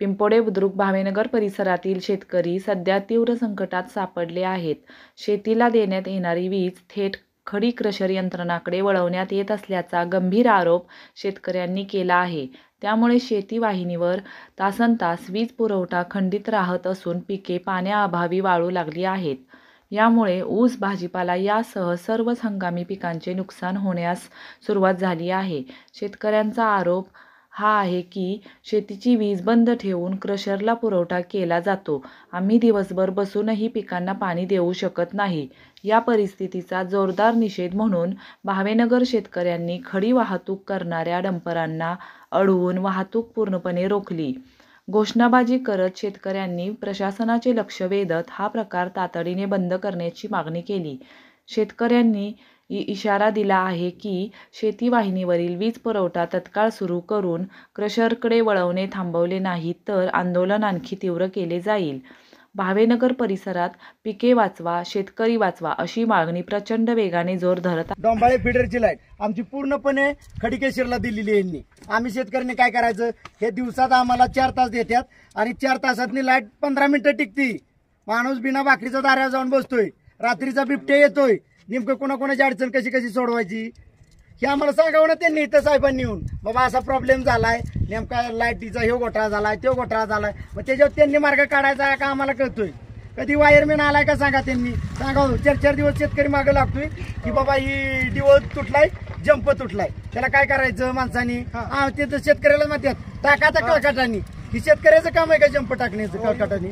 पिंपोडे बुद्रुक भावेनगर परिसरातील शेतकरी सध्या तीव्र संकटात सापडले आहेत. शेतीला देण्यात येणारी वीज थेट खडी क्रशर यंत्रणाकडे वळवण्यात येत असल्याचा गंभीर आरोप शेतकऱ्यांनी केला आहे. त्यामुळे शेती वाहिनीवर तासनतास वीज पुरवठा खंडित राहत असून पिके पाण्याअभावी वाळू लागली आहेत. यामुळे ऊस, भाजीपाला यासह सर्वच हंगामी पिकांचे नुकसान होण्यास सुरुवात झाली आहे. शेतकऱ्यांचा आरोप हा आहे की शेतीची वीज बंद ठेवून क्रशरला पुरवठा केला जातो. आम्ही दिवसभर बसूनही पिकांना पाणी देऊ शकत नाही. या परिस्थितीचा जोरदार निषेध म्हणून भावेनगर शेतकऱ्यांनी खडी वाहतूक करणाऱ्या डंपरांना अडवून वाहतूक पूर्णपणे रोखली. घोषणाबाजी करत शेतकऱ्यांनी प्रशासनाचे लक्ष वेधत हा प्रकार तातडीने बंद करण्याची मागणी केली. शेतकऱ्यांनी इशारा दिला आहे की शेती वाहिनीवरील वीज पुरवठा तत्काळ सुरू करून क्रशरकडे वळवणे थांबवले नाही तर आंदोलन आणखी तीव्र केले जाईल. भावेनगर परिसरात पिके वाचवा, शेतकरी वाचवा अशी मागणी प्रचंड वेगाने जोर धरत आहे. डोंबाळे फिडरची लाईट आमची पूर्णपणे खडकेश्वरला दिलेली आहे. आम्ही शेतकऱ्यांनी काय करायचं, हे दिवसात आम्हाला 4 तास देतात आणि 4 तासातनी लाईट 15 मिनिटं टिकती. माणूस बिना भाकरीचा दारावर जाऊन बसतोय, रात्रीचा बिबट्या येतोय. नेमकं कोणाकोणाची अडचण कशी सोडवायची हे आम्हाला सांगावं ना त्यांनी इथं साहेबांनी येऊन, बाबा असा प्रॉब्लेम झालाय, नेमका लाईटीचा ह्यो घोटाळा झालाय, तो घोटाळा झालाय. मग त्याच्यावर त्यांनी मार्ग काढायचा का आम्हाला कळतोय? कधी वायरमॅन आलाय का सांगा, त्यांनी सांगावं. 4 दिवस शेतकरी मागं लागतोय की बाबा ही डिवोर्स तुटलाय, जंप तुटलाय, त्याला काय करायचं माणसानी? ते तर शेतकऱ्याला म्हणतात टाका कळकाटानी. ही शेतकऱ्याचं काम आहे का जंप टाकण्याचं कळकाटानी?